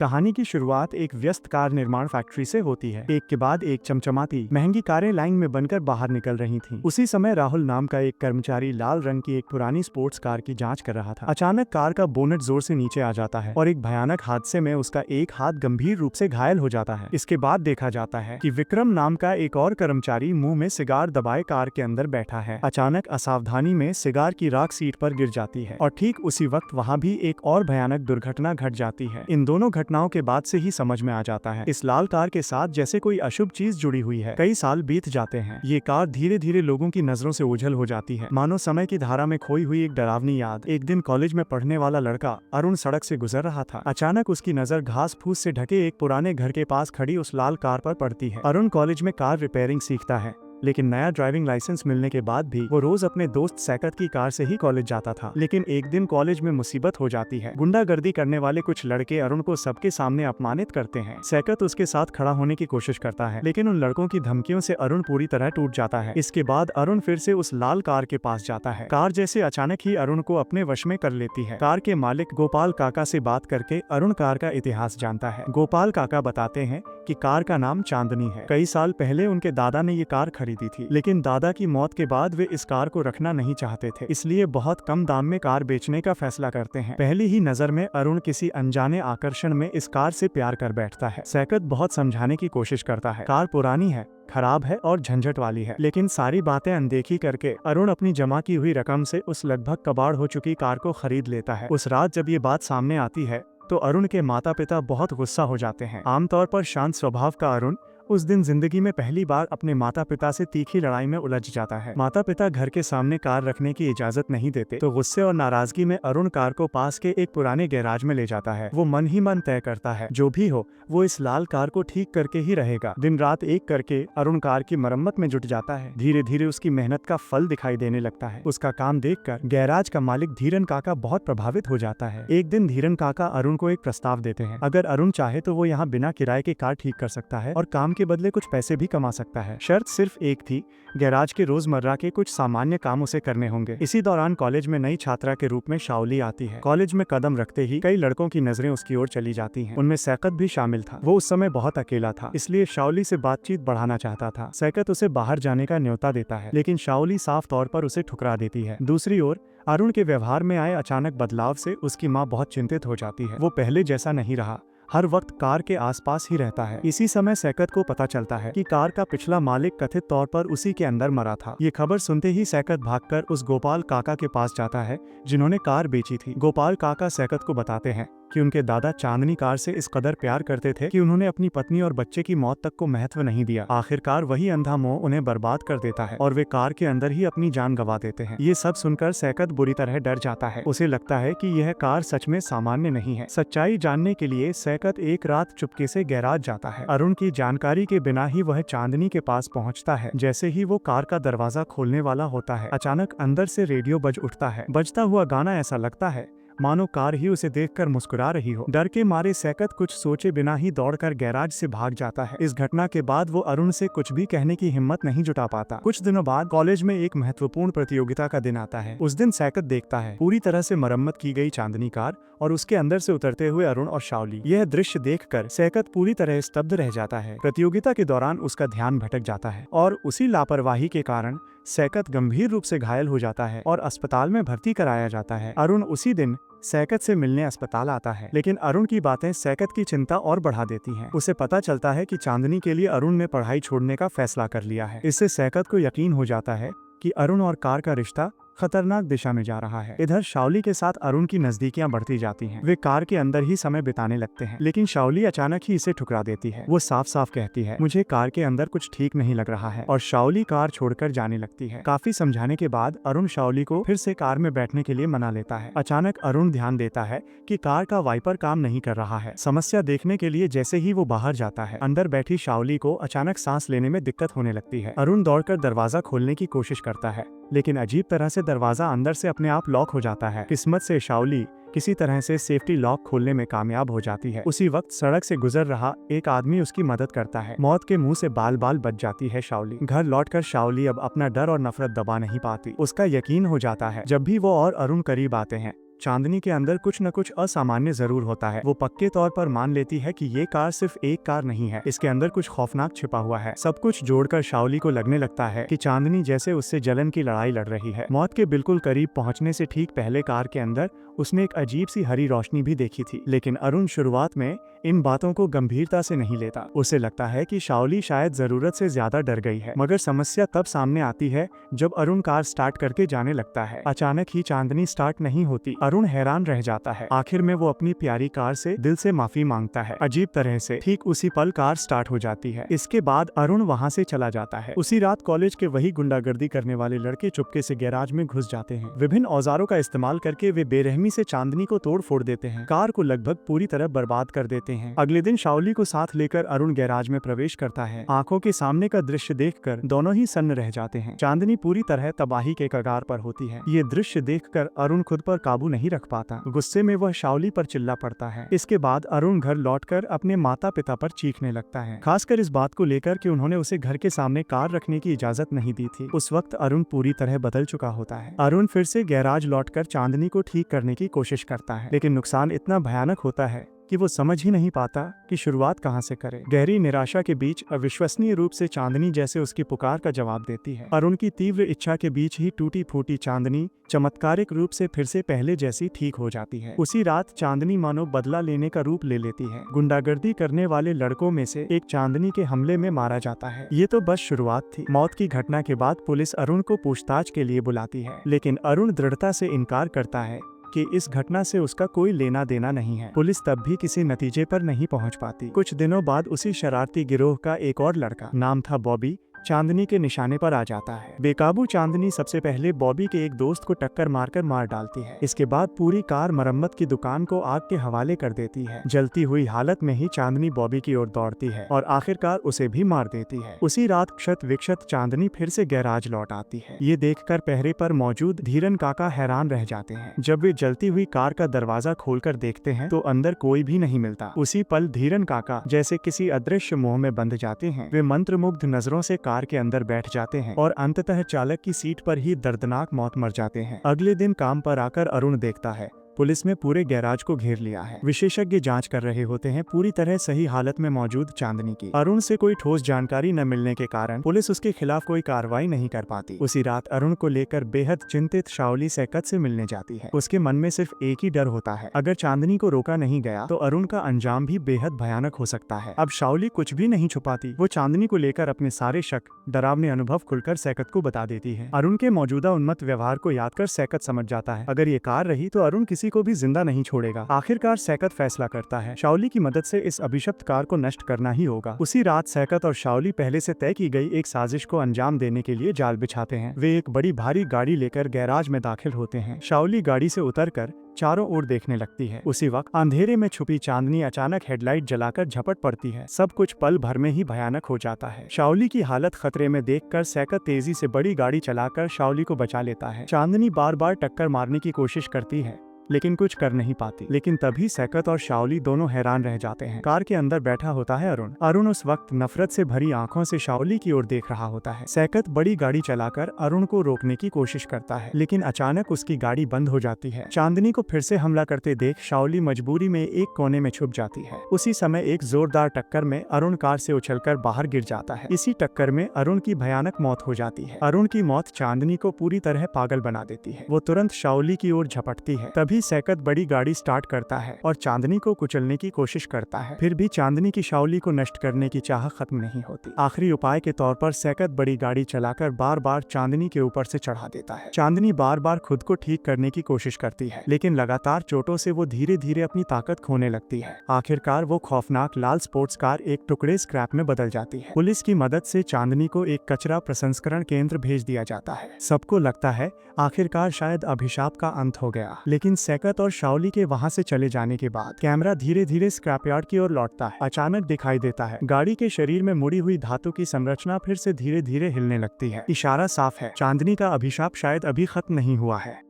कहानी की शुरुआत एक व्यस्त कार निर्माण फैक्ट्री से होती है। एक के बाद एक चमचमाती महंगी कारें लाइन में बनकर बाहर निकल रही थीं। उसी समय राहुल नाम का एक कर्मचारी लाल रंग की एक पुरानी स्पोर्ट्स कार की जांच कर रहा था। अचानक कार का बोनट जोर से नीचे आ जाता है और एक भयानक हादसे में उसका एक हाथ गंभीर रूप से घायल हो जाता है। इसके बाद देखा जाता है कि विक्रम नाम का एक और कर्मचारी मुंह में सिगार दबाए कार के अंदर बैठा है। अचानक असावधानी में सिगार की राख सीट पर गिर जाती है और ठीक उसी वक्त वहाँ भी एक और भयानक दुर्घटना घट जाती है। इन दोनों घटनाओं के बाद से ही समझ में आ जाता है इस लाल कार के साथ जैसे कोई अशुभ चीज जुड़ी हुई है। कई साल बीत जाते हैं, ये कार धीरे धीरे लोगों की नजरों से ओझल हो जाती है, मानो समय की धारा में खोई हुई एक डरावनी याद। एक दिन कॉलेज में पढ़ने वाला लड़का अरुण सड़क से गुजर रहा था। अचानक उसकी नजर घास फूस से ढके एक पुराने घर के पास खड़ी उस लाल कार पर पड़ती है। अरुण कॉलेज में कार रिपेयरिंग सीखता है, लेकिन नया ड्राइविंग लाइसेंस मिलने के बाद भी वो रोज अपने दोस्त सैकत की कार से ही कॉलेज जाता था। लेकिन एक दिन कॉलेज में मुसीबत हो जाती है। गुंडागर्दी करने वाले कुछ लड़के अरुण को सबके सामने अपमानित करते हैं। सैकत उसके साथ खड़ा होने की कोशिश करता है, लेकिन उन लड़कों की धमकियों से अरुण पूरी तरह टूट जाता है। इसके बाद अरुण फिर से उस लाल कार के पास जाता है। कार जैसे अचानक ही अरुण को अपने वश में कर लेती है। कार के मालिक गोपाल काका से बात करके अरुण कार का इतिहास जानता है। गोपाल काका बताते हैं कि कार का नाम चांदनी है। कई साल पहले उनके दादा ने ये कार खरीदी थी, लेकिन दादा की मौत के बाद वे इस कार को रखना नहीं चाहते थे, इसलिए बहुत कम दाम में कार बेचने का फैसला करते हैं। पहली ही नजर में अरुण किसी अनजाने आकर्षण में इस कार से प्यार कर बैठता है। सैकत बहुत समझाने की कोशिश करता है, कार पुरानी है, खराब है और झंझट वाली है, लेकिन सारी बातें अनदेखी करके अरुण अपनी जमा की हुई रकम से उस लगभग कबाड़ हो चुकी कार को खरीद लेता है। उस रात जब ये बात सामने आती है तो अरुण के माता पिता बहुत गुस्सा हो जाते हैं। आमतौर पर शांत स्वभाव का अरुण उस दिन जिंदगी में पहली बार अपने माता पिता से तीखी लड़ाई में उलझ जाता है। माता पिता घर के सामने कार रखने की इजाजत नहीं देते, तो गुस्से और नाराजगी में अरुण कार को पास के एक पुराने गैराज में ले जाता है। वो मन ही मन तय करता है, जो भी हो वो इस लाल कार को ठीक करके ही रहेगा। दिन रात एक करके अरुण कार की मरम्मत में जुट जाता है। धीरे धीरे उसकी मेहनत का फल दिखाई देने लगता है। उसका काम देखकर गैराज का मालिक धीरन काका बहुत प्रभावित हो जाता है। एक दिन धीरन काका अरुण को एक प्रस्ताव देते हैं, अगर अरुण चाहे तो वो यहाँ बिना किराए के कार ठीक कर सकता है और काम के बदले कुछ पैसे भी कमा सकता है। शर्त सिर्फ एक थी, गैराज के रोजमर्रा के कुछ सामान्य काम उसे करने होंगे। इसी दौरान कॉलेज में नई छात्रा के रूप में शाओली आती है। कॉलेज में कदम रखते ही कई लड़कों की नजरें उसकी ओर चली जाती हैं। उनमें सैकत भी शामिल था। वो उस समय बहुत अकेला था, इसलिए शाओली से बातचीत बढ़ाना चाहता था। सैकत उसे बाहर जाने का न्योता देता है, लेकिन शाओली साफ तौर पर उसे ठुकरा देती है। दूसरी ओर अरुण के व्यवहार में आए अचानक बदलाव से उसकी माँ बहुत चिंतित हो जाती है। वो पहले जैसा नहीं रहा, हर वक्त कार के आसपास ही रहता है। इसी समय सैकत को पता चलता है कि कार का पिछला मालिक कथित तौर पर उसी के अंदर मरा था। ये खबर सुनते ही सैकत भागकर उस गोपाल काका के पास जाता है जिन्होंने कार बेची थी। गोपाल काका सैकत को बताते हैं कि उनके दादा चांदनी कार से इस कदर प्यार करते थे कि उन्होंने अपनी पत्नी और बच्चे की मौत तक को महत्व नहीं दिया। आखिरकार वही अंधा मोह उन्हें बर्बाद कर देता है और वे कार के अंदर ही अपनी जान गंवा देते हैं। ये सब सुनकर सैकत बुरी तरह डर जाता है। उसे लगता है कि यह कार सच में सामान्य नहीं है। सच्चाई जानने के लिए सैकत एक रात चुपके से गैराज जाता है। अरुण की जानकारी के बिना ही वह चांदनी के पास पहुंचता है। जैसे ही वो कार का दरवाजा खोलने वाला होता है, अचानक अंदर से रेडियो बज उठता है। बजता हुआ गाना ऐसा लगता है मानो कार ही उसे देखकर मुस्कुरा रही हो। डर के मारे सैकत कुछ सोचे बिना ही दौड़कर गैराज से भाग जाता है। इस घटना के बाद वो अरुण से कुछ भी कहने की हिम्मत नहीं जुटा पाता। कुछ दिनों बाद कॉलेज में एक महत्वपूर्ण प्रतियोगिता का दिन आता है। उस दिन सैकत देखता है पूरी तरह से मरम्मत की गई चांदनी कार और उसके अंदर से उतरते हुए अरुण और शाओली। यह दृश्य देखकर सैकत पूरी तरह स्तब्ध रह जाता है। प्रतियोगिता के दौरान उसका ध्यान भटक जाता है और उसी लापरवाही के कारण सैकत गंभीर रूप से घायल हो जाता है और अस्पताल में भर्ती कराया जाता है। अरुण उसी दिन सैकत से मिलने अस्पताल आता है, लेकिन अरुण की बातें सैकत की चिंता और बढ़ा देती हैं। उसे पता चलता है कि चांदनी के लिए अरुण ने पढ़ाई छोड़ने का फैसला कर लिया है। इससे सैकत को यकीन हो जाता है कि अरुण और कार का रिश्ता खतरनाक दिशा में जा रहा है। इधर शाओली के साथ अरुण की नजदीकियां बढ़ती जाती हैं। वे कार के अंदर ही समय बिताने लगते हैं, लेकिन शाओली अचानक ही इसे ठुकरा देती है। वो साफ साफ कहती है, मुझे कार के अंदर कुछ ठीक नहीं लग रहा है, और शाओली कार छोड़कर जाने लगती है। काफी समझाने के बाद अरुण शाओली को फिर से कार में बैठने के लिए मना लेता है। अचानक अरुण ध्यान देता है कि कार का वाइपर काम नहीं कर रहा है। समस्या देखने के लिए जैसे ही वो बाहर जाता है, अंदर बैठी शाओली को अचानक सांस लेने में दिक्कत होने लगती है। अरुण दौड़कर दरवाजा खोलने की कोशिश करता है, लेकिन अजीब तरह से दरवाजा अंदर से अपने आप लॉक हो जाता है। किस्मत से शाओली किसी तरह से सेफ्टी लॉक खोलने में कामयाब हो जाती है। उसी वक्त सड़क से गुजर रहा एक आदमी उसकी मदद करता है। मौत के मुंह से बाल बाल बच जाती है शाओली। घर लौटकर शाओली अब अपना डर और नफरत दबा नहीं पाती। उसका यकीन हो जाता है जब भी वो और अरुण करीब आते हैं चांदनी के अंदर कुछ न कुछ असामान्य जरूर होता है। वो पक्के तौर पर मान लेती है कि ये कार सिर्फ एक कार नहीं है, इसके अंदर कुछ खौफनाक छिपा हुआ है। सब कुछ जोड़कर शाओली को लगने लगता है कि चांदनी जैसे उससे जलन की लड़ाई लड़ रही है। मौत के बिल्कुल करीब पहुंचने से ठीक पहले कार के अंदर उसने एक अजीब सी हरी रोशनी भी देखी थी, लेकिन अरुण शुरुआत में इन बातों को गंभीरता से नहीं लेता। उसे लगता है कि शाओली शायद जरूरत से ज्यादा डर गई है। मगर समस्या तब सामने आती है जब अरुण कार स्टार्ट करके जाने लगता है। अचानक ही चांदनी स्टार्ट नहीं होती। अरुण हैरान रह जाता है। आखिर में वो अपनी प्यारी कार से दिल से माफी मांगता है। अजीब तरह से ठीक उसी पल कार स्टार्ट हो जाती है। इसके बाद अरुण वहाँ से चला जाता है। उसी रात कॉलेज के वही गुंडागर्दी करने वाले लड़के चुपके से गैराज में घुस जाते हैं। विभिन्न औजारों का इस्तेमाल करके वे बेरहमी से चांदनी को तोड़ फोड़ देते हैं। कार को लगभग पूरी तरह बर्बाद कर देते हैं। अगले दिन शाओली को साथ लेकर अरुण गैराज में प्रवेश करता है। आंखों के सामने का दृश्य देखकर दोनों ही सन्न रह जाते हैं। चांदनी पूरी तरह तबाही के कगार पर होती है। ये दृश्य देखकर अरुण खुद पर काबू नहीं रख पाता। गुस्से में वह शाओली पर चिल्ला पड़ता है। इसके बाद अरुण घर लौटकर अपने माता पिता पर चीखने लगता है, खासकर इस बात को लेकर कि उन्होंने उसे घर के सामने कार रखने की इजाजत नहीं दी थी। उस वक्त अरुण पूरी तरह बदल चुका होता है। अरुण फिर से गैराज लौटकर चांदनी को ठीक करने की कोशिश करता है, लेकिन नुकसान इतना भयानक होता है कि वो समझ ही नहीं पाता कि शुरुआत कहां से करे। गहरी निराशा के बीच अविश्वसनीय रूप से चांदनी जैसे उसकी पुकार का जवाब देती है। अरुण की तीव्र इच्छा के बीच ही टूटी फूटी चांदनी चमत्कारिक रूप से फिर से पहले जैसी ठीक हो जाती है। उसी रात चांदनी मानो बदला लेने का रूप ले लेती है। गुंडागर्दी करने वाले लड़कों में से एक चांदनी के हमले में मारा जाता है। ये तो बस शुरुआत थी। मौत की घटना के बाद पुलिस अरुण को पूछताछ के लिए बुलाती है, लेकिन अरुण दृढ़ता से इनकार करता है कि इस घटना से उसका कोई लेना देना नहीं है। पुलिस तब भी किसी नतीजे पर नहीं पहुंच पाती। कुछ दिनों बाद उसी शरारती गिरोह का एक और लड़का, नाम था बॉबी, चांदनी के निशाने पर आ जाता है। बेकाबू चांदनी सबसे पहले बॉबी के एक दोस्त को टक्कर मारकर मार डालती है। इसके बाद पूरी कार मरम्मत की दुकान को आग के हवाले कर देती है। जलती हुई हालत में ही चांदनी बॉबी की ओर दौड़ती है और आखिरकार उसे भी मार देती है। उसी रात क्षत विक्षत चांदनी फिर से गैराज लौट आती है। ये देखकर पहरे पर मौजूद धीरन काका हैरान रह जाते हैं। जब वे जलती हुई कार का दरवाजा खोलकर देखते हैं तो अंदर कोई भी नहीं मिलता। उसी पल धीरन काका जैसे किसी अदृश्य मोह में बंध जाते हैं। वे मंत्रमुग्ध नजरों से कार के अंदर बैठ जाते हैं और अंततः चालक की सीट पर ही दर्दनाक मौत मर जाते हैं। अगले दिन काम पर आकर अरुण देखता है पुलिस में पूरे गैराज को घेर लिया है। विशेषज्ञ जांच कर रहे होते हैं पूरी तरह सही हालत में मौजूद चांदनी की। अरुण से कोई ठोस जानकारी न मिलने के कारण पुलिस उसके खिलाफ कोई कार्रवाई नहीं कर पाती। उसी रात अरुण को लेकर बेहद चिंतित शाओली सैकत से मिलने जाती है। उसके मन में सिर्फ एक ही डर होता है, अगर चांदनी को रोका नहीं गया तो अरुण का अंजाम भी बेहद भयानक हो सकता है। अब शाओली कुछ भी नहीं छुपाती। वो चांदनी को लेकर अपने सारे शक, डरावने अनुभव खुलकर सैकत को बता देती है। अरुण के मौजूदा उन्मत्त व्यवहार को याद कर सैकत समझ जाता है, अगर ये कार रही तो अरुण किसी को भी जिंदा नहीं छोड़ेगा। आखिरकार सैकत फैसला करता है शाओली की मदद से इस अभिशप्त कार को नष्ट करना ही होगा। उसी रात सैकत और शाओली पहले से तय की गई एक साजिश को अंजाम देने के लिए जाल बिछाते हैं। वे एक बड़ी भारी गाड़ी लेकर गैराज में दाखिल होते हैं। शाओली गाड़ी से उतरकर चारों ओर देखने लगती है। उसी वक्त अंधेरे में छुपी चांदनी अचानक हेडलाइट जलाकर झपट पड़ती है। सब कुछ पल भर में ही भयानक हो जाता है। शाओली की हालत खतरे में देखकर सैकत तेजी से बड़ी गाड़ी चलाकर शाओली को बचा लेता है। चांदनी बार बार टक्कर मारने की कोशिश करती है लेकिन कुछ कर नहीं पाती। लेकिन तभी सैकत और शाओली दोनों हैरान रह जाते हैं। कार के अंदर बैठा होता है अरुण। अरुण उस वक्त नफरत से भरी आंखों से शाओली की ओर देख रहा होता है। सैकत बड़ी गाड़ी चलाकर अरुण को रोकने की कोशिश करता है, लेकिन अचानक उसकी गाड़ी बंद हो जाती है। चांदनी को फिर से हमला करते देख शाओली मजबूरी में एक कोने में छुप जाती है। उसी समय एक जोरदार टक्कर में अरुण कार से उछलकर बाहर गिर जाता है। इसी टक्कर में अरुण की भयानक मौत हो जाती है। अरुण की मौत चांदनी को पूरी तरह पागल बना देती है। वो तुरंत शाओली की ओर झपटती है। तभी सैकत बड़ी गाड़ी स्टार्ट करता है और चांदनी को कुचलने की कोशिश करता है। फिर भी चांदनी की शाओली को नष्ट करने की चाह खत्म नहीं होती। आखिरी उपाय के तौर पर सैकत बड़ी गाड़ी चलाकर बार बार चांदनी के ऊपर से चढ़ा देता है। चांदनी बार बार खुद को ठीक करने की कोशिश करती है, लेकिन लगातार चोटों से वो धीरे धीरे अपनी ताकत खोने लगती है। आखिरकार वो खौफनाक लाल स्पोर्ट्स कार एक टुकड़े स्क्रैप में बदल जाती है। पुलिस की मदद से चांदनी को एक कचरा प्रसंस्करण केंद्र भेज दिया जाता है। सबको लगता है आखिरकार शायद अभिशाप का अंत हो गया, लेकिन सैकत और शाओली के वहां से चले जाने के बाद कैमरा धीरे धीरे स्क्रैपयार्ड की ओर लौटता है। अचानक दिखाई देता है गाड़ी के शरीर में मुड़ी हुई धातु की संरचना फिर से धीरे धीरे हिलने लगती है। इशारा साफ है, चांदनी का अभिशाप शायद अभी खत्म नहीं हुआ है।